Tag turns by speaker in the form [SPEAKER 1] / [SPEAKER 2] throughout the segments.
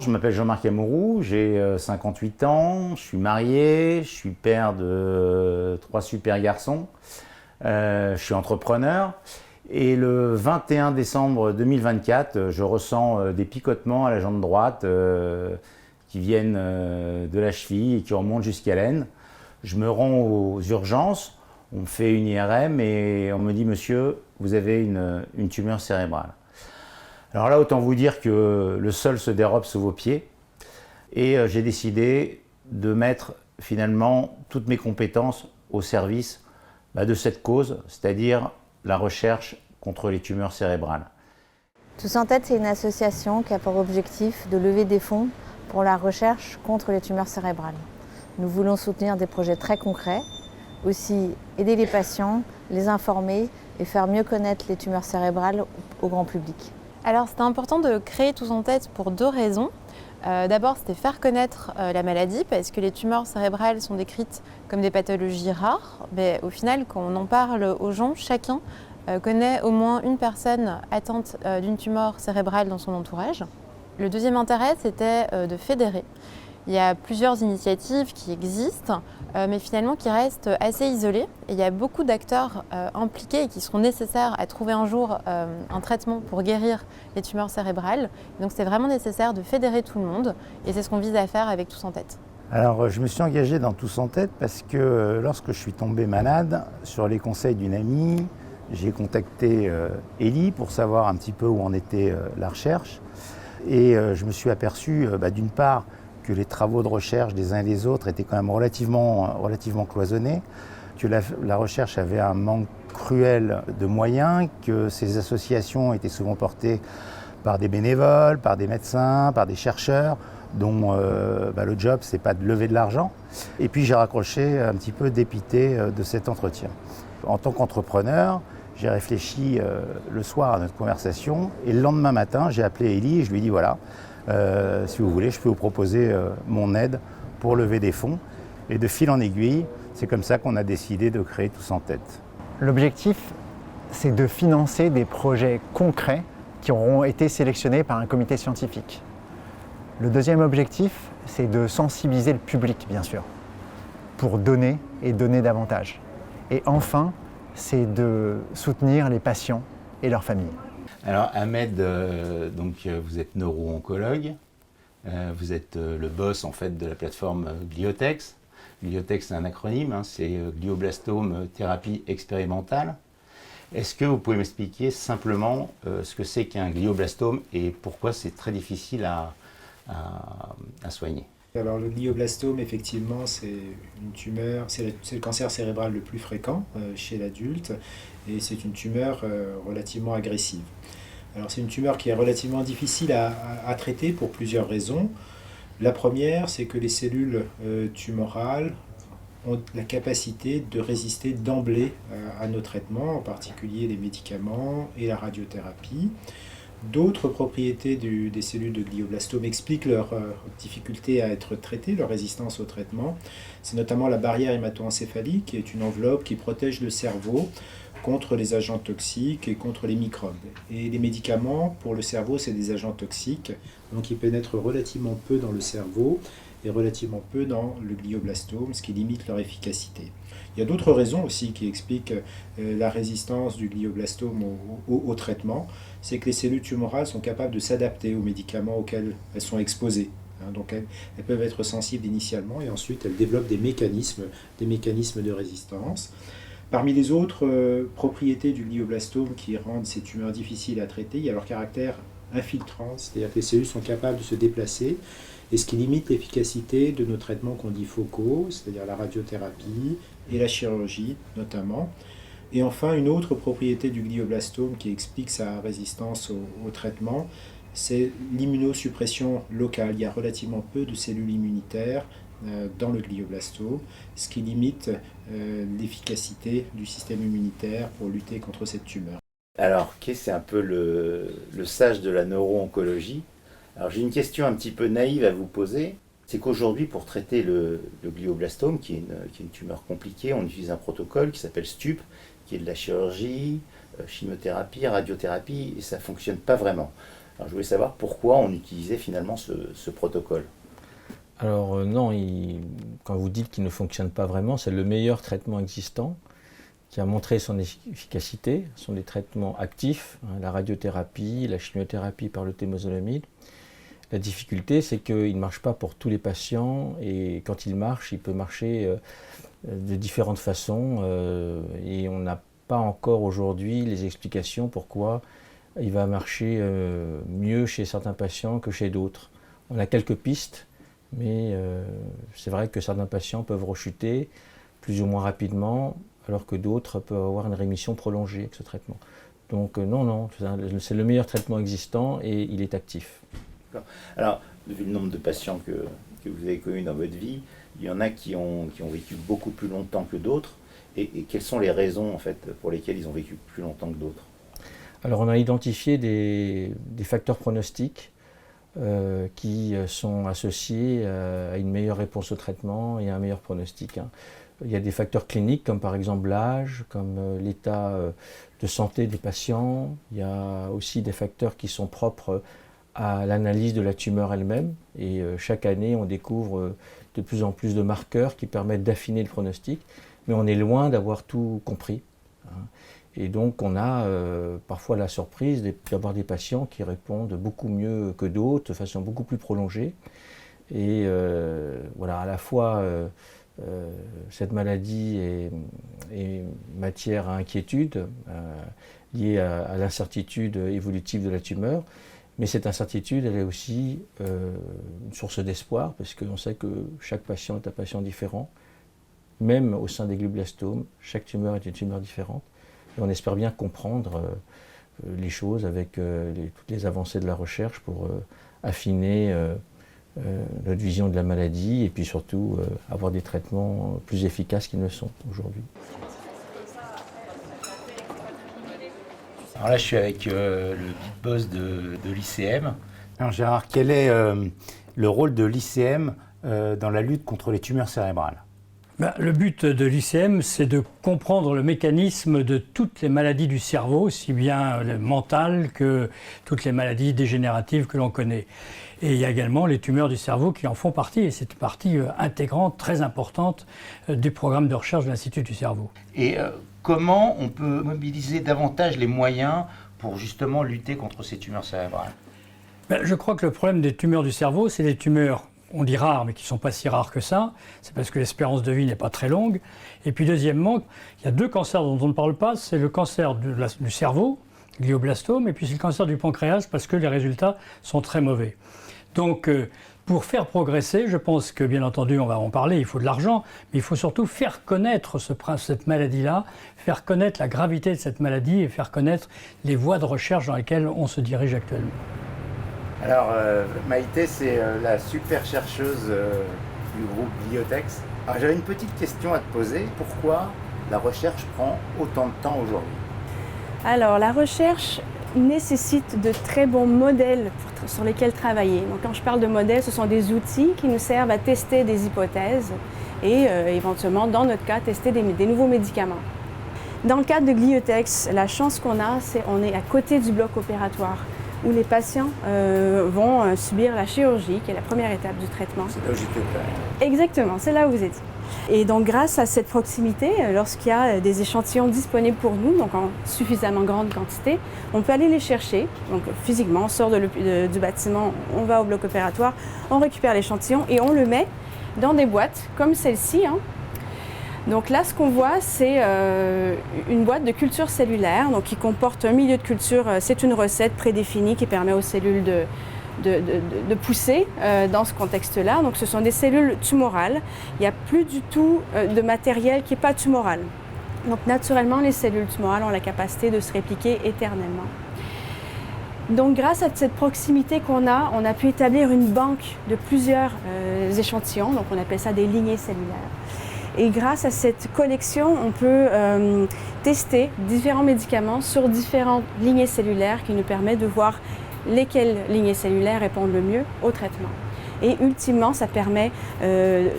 [SPEAKER 1] Je m'appelle Jean-Marc Amourou, j'ai 58 ans, je suis marié, je suis père de 3 super garçons, je suis entrepreneur et le 21 décembre 2024, je ressens des picotements à la jambe droite qui viennent de la cheville et qui remontent jusqu'à l'aine. Je me rends aux urgences, on me fait une IRM et on me dit « Monsieur, vous avez une tumeur cérébrale ». Alors là, autant vous dire que le sol se dérobe sous vos pieds et j'ai décidé de mettre finalement toutes mes compétences au service de cette cause, c'est-à-dire la recherche contre les tumeurs cérébrales.
[SPEAKER 2] Tous en Tête, c'est une association qui a pour objectif de lever des fonds pour la recherche contre les tumeurs cérébrales. Nous voulons soutenir des projets très concrets, aussi aider les patients, les informer et faire mieux connaître les tumeurs cérébrales au grand public.
[SPEAKER 3] Alors c'était important de créer Tous en Tête pour 2 raisons. D'abord, c'était faire connaître la maladie parce que les tumeurs cérébrales sont décrites comme des pathologies rares. Mais au final, quand on en parle aux gens, chacun connaît au moins une personne atteinte d'une tumeur cérébrale dans son entourage. Le deuxième intérêt, c'était de fédérer. Il y a plusieurs initiatives qui existent, mais finalement qui restent assez isolées. Et il y a beaucoup d'acteurs impliqués et qui seront nécessaires à trouver un jour un traitement pour guérir les tumeurs cérébrales. Donc c'est vraiment nécessaire de fédérer tout le monde et c'est ce qu'on vise à faire avec Tous en Tête.
[SPEAKER 1] Alors je me suis engagé dans Tous en Tête parce que lorsque je suis tombé malade, sur les conseils d'une amie, j'ai contacté Élie pour savoir un petit peu où en était la recherche. Et je me suis aperçu d'une part que les travaux de recherche des uns et des autres étaient quand même relativement cloisonnés, que la recherche avait un manque cruel de moyens, que ces associations étaient souvent portées par des bénévoles, par des médecins, par des chercheurs, dont le job, c'est pas de lever de l'argent. Et puis j'ai raccroché un petit peu dépité de cet entretien. En tant qu'entrepreneur, j'ai réfléchi le soir à notre conversation et le lendemain matin, j'ai appelé Élie et je lui ai dit voilà, si vous voulez, je peux vous proposer mon aide pour lever des fonds. Et de fil en aiguille, c'est comme ça qu'on a décidé de créer Tous en Tête.
[SPEAKER 4] L'objectif, c'est de financer des projets concrets qui auront été sélectionnés par un comité scientifique. Le deuxième objectif, c'est de sensibiliser le public, bien sûr, pour donner et donner davantage. Et enfin, c'est de soutenir les patients et leurs familles.
[SPEAKER 1] Alors Ahmed, vous êtes neuro-oncologue, vous êtes le boss en fait de la plateforme Gliotex. Gliotex c'est un acronyme, c'est glioblastome thérapie expérimentale. Est-ce que vous pouvez m'expliquer simplement ce que c'est qu'un glioblastome et pourquoi c'est très difficile à soigner?
[SPEAKER 5] Alors le glioblastome, effectivement, c'est une tumeur, c'est le cancer cérébral le plus fréquent chez l'adulte et c'est une tumeur relativement agressive. Alors c'est une tumeur qui est relativement difficile à traiter pour plusieurs raisons. La première, c'est que les cellules tumorales ont la capacité de résister d'emblée à nos traitements, en particulier les médicaments et la radiothérapie. D'autres propriétés des cellules de glioblastome expliquent leur difficulté à être traitées, leur résistance au traitement. C'est notamment la barrière hémato-encéphalique, qui est une enveloppe qui protège le cerveau contre les agents toxiques et contre les microbes. Et les médicaments, pour le cerveau, c'est des agents toxiques, donc ils pénètrent relativement peu dans le cerveau et relativement peu dans le glioblastome, ce qui limite leur efficacité. Il y a d'autres raisons aussi qui expliquent la résistance du glioblastome au traitement. C'est que les cellules tumorales sont capables de s'adapter aux médicaments auxquels elles sont exposées. Donc elles peuvent être sensibles initialement et ensuite elles développent des mécanismes de résistance. Parmi les autres propriétés du glioblastome qui rendent ces tumeurs difficiles à traiter, il y a leur caractère infiltrant, c'est-à-dire que les cellules sont capables de se déplacer, et ce qui limite l'efficacité de nos traitements qu'on dit focaux, c'est-à-dire la radiothérapie et la chirurgie notamment. Et enfin, une autre propriété du glioblastome qui explique sa résistance au traitement, c'est l'immunosuppression locale. Il y a relativement peu de cellules immunitaires dans le glioblastome, ce qui limite l'efficacité du système immunitaire pour lutter contre cette tumeur.
[SPEAKER 1] Alors, c'est un peu le sage de la neuro-oncologie. Alors, j'ai une question un petit peu naïve à vous poser. C'est qu'aujourd'hui, pour traiter le glioblastome, qui est une tumeur compliquée, on utilise un protocole qui s'appelle STUP, qui est de la chirurgie, chimiothérapie, radiothérapie, et ça ne fonctionne pas vraiment. Alors, je voulais savoir pourquoi on utilisait finalement ce protocole.
[SPEAKER 6] Alors non, quand vous dites qu'il ne fonctionne pas vraiment, c'est le meilleur traitement existant qui a montré son efficacité. Ce sont des traitements actifs, la radiothérapie, la chimiothérapie par le temozolomide. La difficulté, c'est qu'il ne marche pas pour tous les patients et quand il marche, il peut marcher de différentes façons et on n'a pas encore aujourd'hui les explications pourquoi il va marcher mieux chez certains patients que chez d'autres. On a quelques pistes, mais c'est vrai que certains patients peuvent rechuter plus ou moins rapidement, alors que d'autres peuvent avoir une rémission prolongée avec ce traitement. Donc non, c'est le meilleur traitement existant et il est actif.
[SPEAKER 1] Alors, vu le nombre de patients que vous avez connus dans votre vie, il y en a qui ont vécu beaucoup plus longtemps que d'autres. Et quelles sont les raisons en fait, pour lesquelles ils ont vécu plus longtemps que d'autres?
[SPEAKER 6] Alors on a identifié des facteurs pronostiques qui sont associés à une meilleure réponse au traitement et à un meilleur pronostic. Il y a des facteurs cliniques comme par exemple l'âge, comme l'état de santé des patients. Il y a aussi des facteurs qui sont propres à l'analyse de la tumeur elle-même. Et chaque année, on découvre de plus en plus de marqueurs qui permettent d'affiner le pronostic. Mais on est loin d'avoir tout compris. Et donc on a parfois la surprise d'avoir des patients qui répondent beaucoup mieux que d'autres, de façon beaucoup plus prolongée. Et voilà, à la fois cette maladie est matière à inquiétude liée à l'incertitude évolutive de la tumeur, mais cette incertitude, elle est aussi une source d'espoir, parce qu'on sait que chaque patient est un patient différent. Même au sein des glioblastomes, chaque tumeur est une tumeur différente. Et on espère bien comprendre les choses avec toutes les avancées de la recherche pour affiner notre vision de la maladie et puis surtout avoir des traitements plus efficaces qu'ils ne sont aujourd'hui.
[SPEAKER 1] Alors là, je suis avec le big boss de l'ICM. Alors Gérard, quel est le rôle de l'ICM dans la lutte contre les tumeurs cérébrales?
[SPEAKER 7] Le but de l'ICM, c'est de comprendre le mécanisme de toutes les maladies du cerveau, aussi bien mentales que toutes les maladies dégénératives que l'on connaît. Et il y a également les tumeurs du cerveau qui en font partie, et c'est une partie intégrante, très importante du programme de recherche de l'Institut du cerveau.
[SPEAKER 1] Et comment on peut mobiliser davantage les moyens pour justement lutter contre ces tumeurs cérébrales?
[SPEAKER 7] Je crois que le problème des tumeurs du cerveau, c'est des tumeurs, on dit rares, mais qui ne sont pas si rares que ça. C'est parce que l'espérance de vie n'est pas très longue. Et puis deuxièmement, il y a deux cancers dont on ne parle pas. C'est le cancer du cerveau, glioblastome, et puis c'est le cancer du pancréas, parce que les résultats sont très mauvais. Donc, pour faire progresser, je pense que, bien entendu, on va en parler, il faut de l'argent, mais il faut surtout faire connaître cette maladie-là, faire connaître la gravité de cette maladie et faire connaître les voies de recherche dans lesquelles on se dirige actuellement.
[SPEAKER 1] Alors, Maïté, c'est la super chercheuse du groupe Gliotex. Alors, j'avais une petite question à te poser. Pourquoi la recherche prend autant de temps aujourd'hui?
[SPEAKER 8] Alors, la recherche nécessite de très bons modèles sur lesquels travailler. Donc, quand je parle de modèles, ce sont des outils qui nous servent à tester des hypothèses et éventuellement, dans notre cas, tester des nouveaux médicaments. Dans le cadre de Gliotex, la chance qu'on a, c'est qu'on est à côté du bloc opératoire, où les patients vont subir la chirurgie, qui est la première étape du traitement.
[SPEAKER 1] C'est là où j'étais opéré.
[SPEAKER 8] Exactement, c'est là où vous êtes. Et donc grâce à cette proximité, lorsqu'il y a des échantillons disponibles pour nous, donc en suffisamment grande quantité, on peut aller les chercher. Donc physiquement, on sort du bâtiment, on va au bloc opératoire, on récupère l'échantillon et on le met dans des boîtes comme celle-ci. Donc là, ce qu'on voit, c'est une boîte de culture cellulaire donc, qui comporte un milieu de culture. C'est une recette prédéfinie qui permet aux cellules de pousser dans ce contexte-là. Donc ce sont des cellules tumorales. Il n'y a plus du tout de matériel qui n'est pas tumoral. Donc naturellement, les cellules tumorales ont la capacité de se répliquer éternellement. Donc grâce à cette proximité qu'on a, on a pu établir une banque de plusieurs échantillons. Donc on appelle ça des lignées cellulaires. Et grâce à cette collection, on peut tester différents médicaments sur différentes lignées cellulaires qui nous permettent de voir lesquelles lignées cellulaires répondent le mieux au traitement. Et ultimement, ça permet de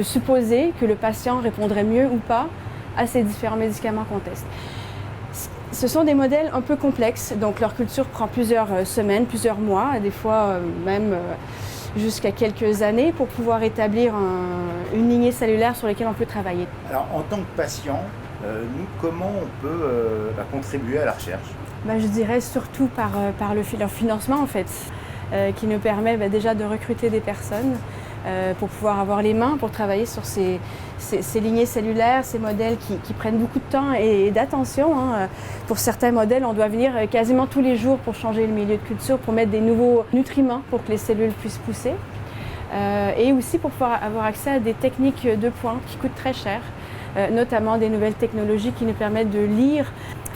[SPEAKER 8] supposer que le patient répondrait mieux ou pas à ces différents médicaments qu'on teste. Ce sont des modèles un peu complexes, donc leur culture prend plusieurs semaines, plusieurs mois, des fois même jusqu'à quelques années pour pouvoir établir une lignée cellulaire sur laquelle on peut travailler.
[SPEAKER 1] Alors en tant que patient, nous, comment on peut contribuer à la recherche?
[SPEAKER 8] Je dirais surtout par leur financement en fait, qui nous permet déjà de recruter des personnes pour pouvoir avoir les mains pour travailler sur ces lignées cellulaires, ces modèles qui prennent beaucoup de temps et d'attention. Pour certains modèles, on doit venir quasiment tous les jours pour changer le milieu de culture, pour mettre des nouveaux nutriments pour que les cellules puissent pousser. Et aussi pour pouvoir avoir accès à des techniques de pointe qui coûtent très cher, notamment des nouvelles technologies qui nous permettent de lire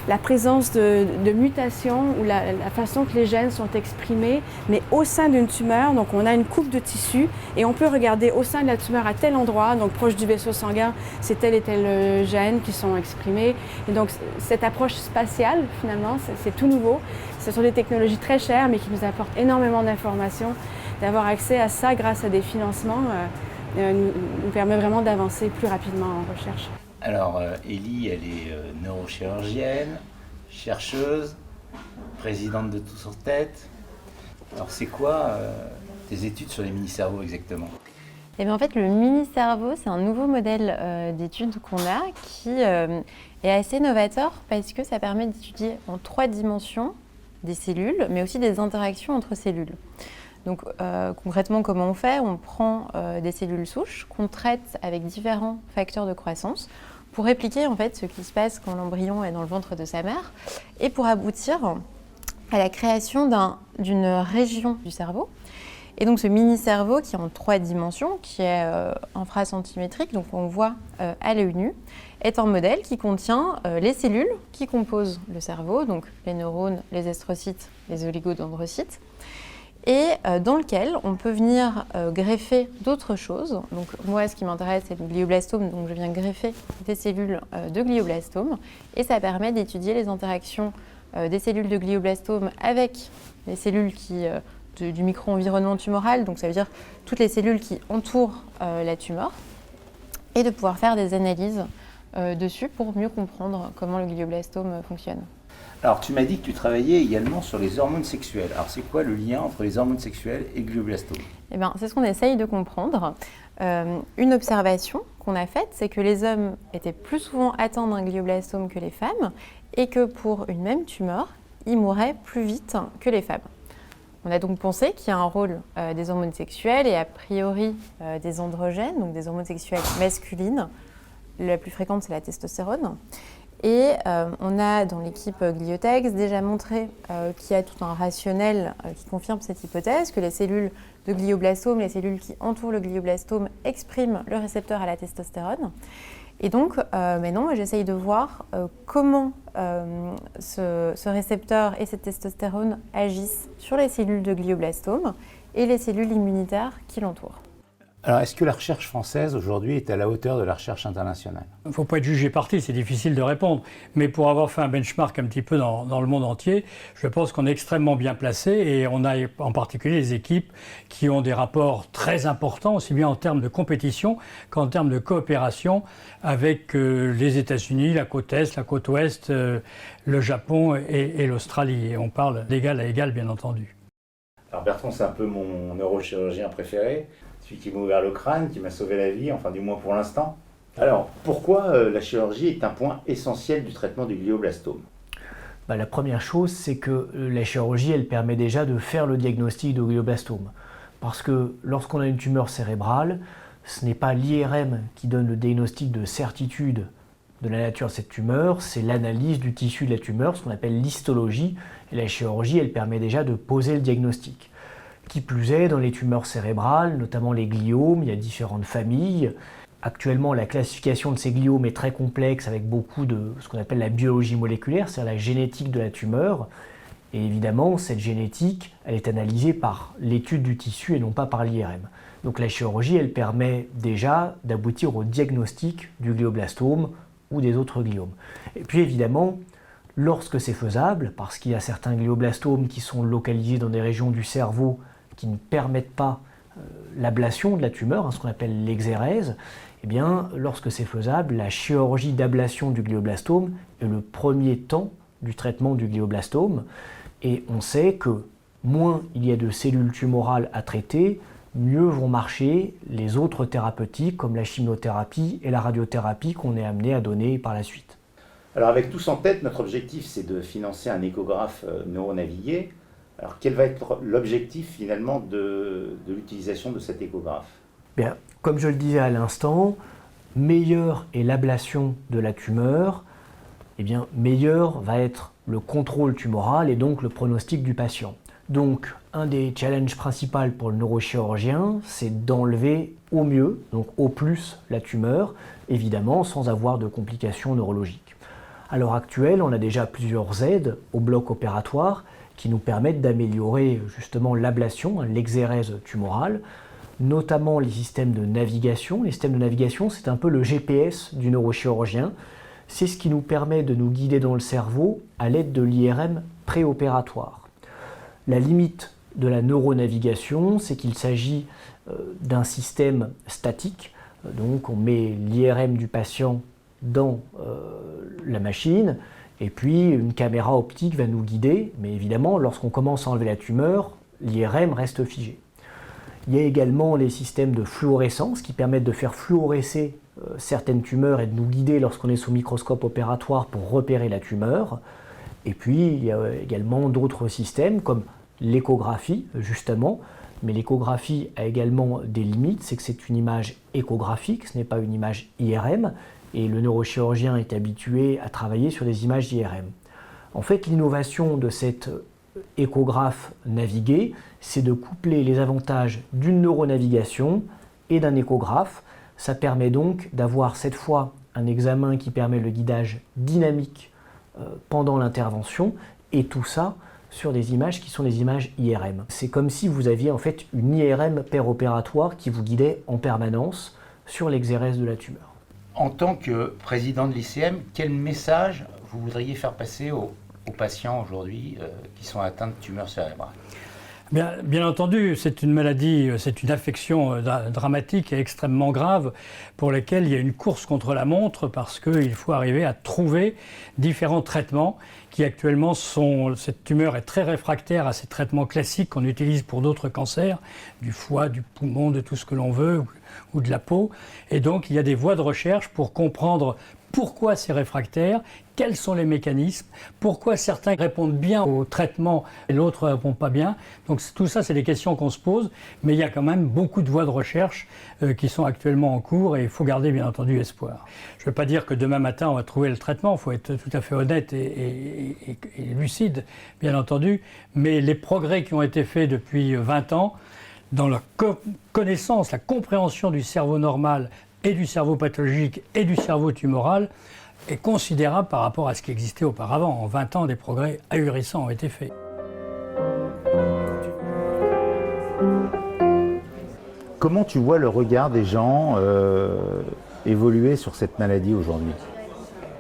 [SPEAKER 8] la présence de mutations ou la façon que les gènes sont exprimés, mais au sein d'une tumeur. Donc on a une coupe de tissu et on peut regarder au sein de la tumeur à tel endroit, donc proche du vaisseau sanguin, c'est tel et tel gène qui sont exprimés. Et donc cette approche spatiale, finalement, c'est tout nouveau. Ce sont des technologies très chères, mais qui nous apportent énormément d'informations. D'avoir accès à ça grâce à des financements nous permet vraiment d'avancer plus rapidement en recherche.
[SPEAKER 1] Alors, Élie, elle est neurochirurgienne, chercheuse, présidente de Tous en Tête. Alors, c'est quoi tes études sur les mini-cerveaux exactement?
[SPEAKER 3] Eh bien, en fait, le mini-cerveau, c'est un nouveau modèle d'études qu'on a qui est assez novateur parce que ça permet d'étudier en 3 dimensions des cellules, mais aussi des interactions entre cellules. Donc concrètement, comment on fait? On prend des cellules souches qu'on traite avec différents facteurs de croissance pour répliquer en fait ce qui se passe quand l'embryon est dans le ventre de sa mère et pour aboutir à la création d'une région du cerveau. Et donc ce mini-cerveau qui est en 3 dimensions, qui est infracentimétrique, donc on voit à l'œil nu, est un modèle qui contient les cellules qui composent le cerveau, donc les neurones, les astrocytes, les oligodendrocytes, et dans lequel on peut venir greffer d'autres choses. Donc moi, ce qui m'intéresse, c'est le glioblastome, donc je viens greffer des cellules de glioblastome, et ça permet d'étudier les interactions des cellules de glioblastome avec les cellules du micro-environnement tumoral, donc ça veut dire toutes les cellules qui entourent la tumeur, et de pouvoir faire des analyses dessus pour mieux comprendre comment le glioblastome fonctionne.
[SPEAKER 1] Alors, tu m'as dit que tu travaillais également sur les hormones sexuelles. Alors, c'est quoi le lien entre les hormones sexuelles et le glioblastome?
[SPEAKER 3] Eh bien, c'est ce qu'on essaye de comprendre. Une observation qu'on a faite, c'est que les hommes étaient plus souvent atteints d'un glioblastome que les femmes et que pour une même tumeur, ils mouraient plus vite que les femmes. On a donc pensé qu'il y a un rôle des hormones sexuelles et a priori des androgènes, donc des hormones sexuelles masculines. La plus fréquente, c'est la testostérone. Et on a dans l'équipe Gliotex déjà montré qu'il y a tout un rationnel qui confirme cette hypothèse, que les cellules de glioblastome, les cellules qui entourent le glioblastome, expriment le récepteur à la testostérone. Et donc maintenant, j'essaye de voir comment ce récepteur et cette testostérone agissent sur les cellules de glioblastome et les cellules immunitaires qui l'entourent.
[SPEAKER 1] Alors, est-ce que la recherche française aujourd'hui est à la hauteur de la recherche internationale?
[SPEAKER 7] Il ne faut pas être jugé parti, c'est difficile de répondre. Mais pour avoir fait un benchmark un petit peu dans le monde entier, je pense qu'on est extrêmement bien placé et on a en particulier les équipes qui ont des rapports très importants, aussi bien en termes de compétition qu'en termes de coopération avec les États-Unis, la côte Est, la côte Ouest, le Japon et l'Australie. Et on parle d'égal à égal, bien entendu.
[SPEAKER 1] Alors Bertrand, c'est un peu mon neurochirurgien préféré. Celui qui m'a ouvert le crâne, qui m'a sauvé la vie, enfin du moins pour l'instant. Alors, pourquoi la chirurgie est un point essentiel du traitement du glioblastome?
[SPEAKER 9] La première chose, c'est que la chirurgie, elle permet déjà de faire le diagnostic de glioblastome. Parce que lorsqu'on a une tumeur cérébrale, ce n'est pas l'IRM qui donne le diagnostic de certitude de la nature de cette tumeur, c'est l'analyse du tissu de la tumeur, ce qu'on appelle l'histologie. Et la chirurgie, elle permet déjà de poser le diagnostic. Qui plus est, dans les tumeurs cérébrales, notamment les gliomes, il y a différentes familles. Actuellement, la classification de ces gliomes est très complexe avec beaucoup de ce qu'on appelle la biologie moléculaire, c'est-à-dire la génétique de la tumeur. Et évidemment, cette génétique, elle est analysée par l'étude du tissu et non pas par l'IRM. Donc la chirurgie, elle permet déjà d'aboutir au diagnostic du glioblastome ou des autres gliomes. Et puis évidemment, lorsque c'est faisable, parce qu'il y a certains glioblastomes qui sont localisés dans des régions du cerveau qui ne permettent pas l'ablation de la tumeur, ce qu'on appelle l'exérèse, eh bien, lorsque c'est faisable, la chirurgie d'ablation du glioblastome est le premier temps du traitement du glioblastome. Et on sait que moins il y a de cellules tumorales à traiter, mieux vont marcher les autres thérapeutiques comme la chimiothérapie et la radiothérapie qu'on est amené à donner par la suite.
[SPEAKER 1] Alors avec tous en tête, notre objectif c'est de financer un échographe neuronavigué. Alors quel va être l'objectif finalement de l'utilisation de cet échographe?
[SPEAKER 9] Bien, comme je le disais à l'instant, meilleure est l'ablation de la tumeur, eh bien, meilleur va être le contrôle tumoral et donc le pronostic du patient. Donc, un des challenges principaux pour le neurochirurgien, c'est d'enlever au mieux, donc au plus, la tumeur, évidemment sans avoir de complications neurologiques. À l'heure actuelle, on a déjà plusieurs aides au bloc opératoire qui nous permettent d'améliorer justement l'ablation, l'exérèse tumorale, notamment les systèmes de navigation. Les systèmes de navigation, c'est un peu le GPS du neurochirurgien. C'est ce qui nous permet de nous guider dans le cerveau à l'aide de l'IRM préopératoire. La limite de la neuronavigation, c'est qu'il s'agit d'un système statique. Donc on met l'IRM du patient dans la machine et puis une caméra optique va nous guider. Mais évidemment, lorsqu'on commence à enlever la tumeur, l'IRM reste figé. Il y a également les systèmes de fluorescence qui permettent de faire fluorescer certaines tumeurs et de nous guider lorsqu'on est sous microscope opératoire pour repérer la tumeur. Et puis il y a également d'autres systèmes comme l'échographie justement, mais l'échographie a également des limites, c'est que c'est une image échographique, ce n'est pas une image IRM, et le neurochirurgien est habitué à travailler sur des images IRM. En fait, l'innovation de cette échographe navigué, c'est de coupler les avantages d'une neuronavigation et d'un échographe. Ça permet donc d'avoir cette fois un examen qui permet le guidage dynamique pendant l'intervention et tout ça sur des images qui sont des images IRM. C'est comme si vous aviez en fait une IRM péropératoire qui vous guidait en permanence sur l'exérèse de la tumeur.
[SPEAKER 1] En tant que président de l'ICM, quel message vous voudriez faire passer aux patients aujourd'hui qui sont atteints de tumeurs cérébrales?
[SPEAKER 7] Bien entendu, c'est une maladie, c'est une affection dramatique et extrêmement grave pour laquelle il y a une course contre la montre parce qu'il faut arriver à trouver différents traitements qui actuellement sont... Cette tumeur est très réfractaire à ces traitements classiques qu'on utilise pour d'autres cancers, du foie, du poumon, de tout ce que l'on veut, ou de la peau. Et donc il y a des voies de recherche pour comprendre pourquoi c'est réfractaire, quels sont les mécanismes, pourquoi certains répondent bien au traitement et l'autre ne répond pas bien. Donc tout ça, c'est des questions qu'on se pose, mais il y a quand même beaucoup de voies de recherche qui sont actuellement en cours et il faut garder bien entendu espoir. Je ne veux pas dire que demain matin on va trouver le traitement, il faut être tout à fait honnête et lucide, bien entendu, mais les progrès qui ont été faits depuis 20 ans, dans la connaissance, la compréhension du cerveau normal et du cerveau pathologique et du cerveau tumoral est considérable par rapport à ce qui existait auparavant. En 20 ans, des progrès ahurissants ont été faits.
[SPEAKER 1] Comment tu vois le regard des gens évoluer sur cette maladie aujourd'hui?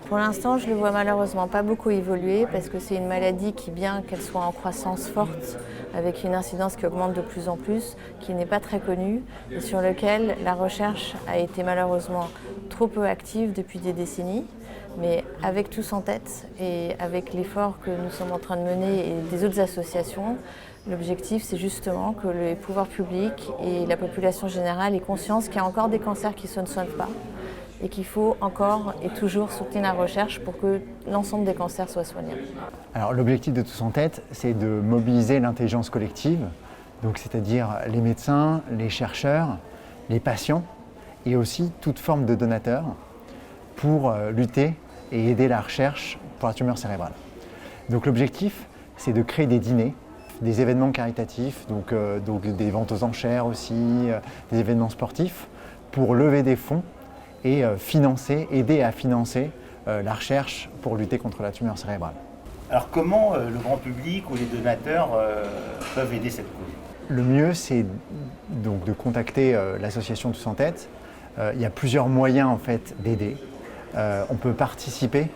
[SPEAKER 2] Pour l'instant, je ne le vois malheureusement pas beaucoup évoluer parce que c'est une maladie qui, bien qu'elle soit en croissance forte, avec une incidence qui augmente de plus en plus, qui n'est pas très connue et sur lequel la recherche a été malheureusement trop peu active depuis des décennies. Mais avec tous en tête et avec l'effort que nous sommes en train de mener et des autres associations, l'objectif c'est justement que les pouvoirs publics et la population générale aient conscience qu'il y a encore des cancers qui ne se soignent pas et qu'il faut encore et toujours soutenir la recherche pour que l'ensemble des cancers soient soignés.
[SPEAKER 4] Alors l'objectif de Tous en Tête, c'est de mobiliser l'intelligence collective, donc c'est-à-dire les médecins, les chercheurs, les patients et aussi toute forme de donateurs pour lutter et aider la recherche pour la tumeur cérébrale. Donc l'objectif, c'est de créer des dîners, des événements caritatifs, donc des ventes aux enchères aussi, des événements sportifs, pour lever des fonds et aider à financer la recherche pour lutter contre la tumeur cérébrale.
[SPEAKER 1] Alors comment le grand public ou les donateurs peuvent aider cette cause?
[SPEAKER 4] Le mieux, c'est donc de contacter l'association Tous en Tête. Il y a plusieurs moyens en fait d'aider. On peut participer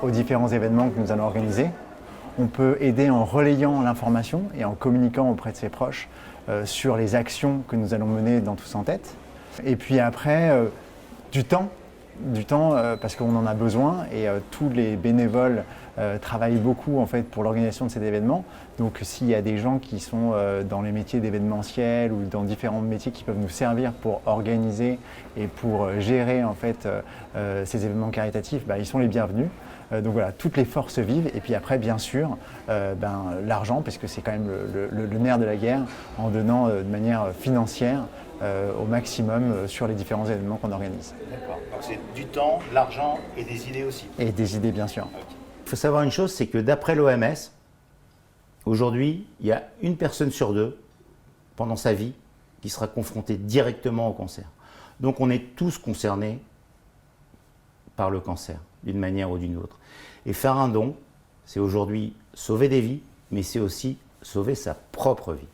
[SPEAKER 4] aux différents événements que nous allons organiser. On peut aider en relayant l'information et en communiquant auprès de ses proches sur les actions que nous allons mener dans Tous en Tête. Et puis après, du temps Du temps parce qu'on en a besoin et tous les bénévoles travaillent beaucoup en fait pour l'organisation de cet événement. Donc s'il y a des gens qui sont dans les métiers d'événementiel ou dans différents métiers qui peuvent nous servir pour organiser et pour gérer en fait ces événements caritatifs, ils sont les bienvenus. Donc voilà, toutes les forces vivent et puis après bien sûr l'argent, parce que c'est quand même le nerf de la guerre, en donnant de manière financière au maximum sur les différents événements qu'on organise.
[SPEAKER 1] D'accord. Donc c'est du temps, de l'argent et des idées aussi.
[SPEAKER 4] Et des idées bien sûr.
[SPEAKER 1] Il faut savoir une chose, c'est que d'après l'OMS, aujourd'hui, il y a une personne sur deux, pendant sa vie, qui sera confrontée directement au cancer. Donc on est tous concernés par le cancer, d'une manière ou d'une autre. Et faire un don, c'est aujourd'hui sauver des vies, mais c'est aussi sauver sa propre vie.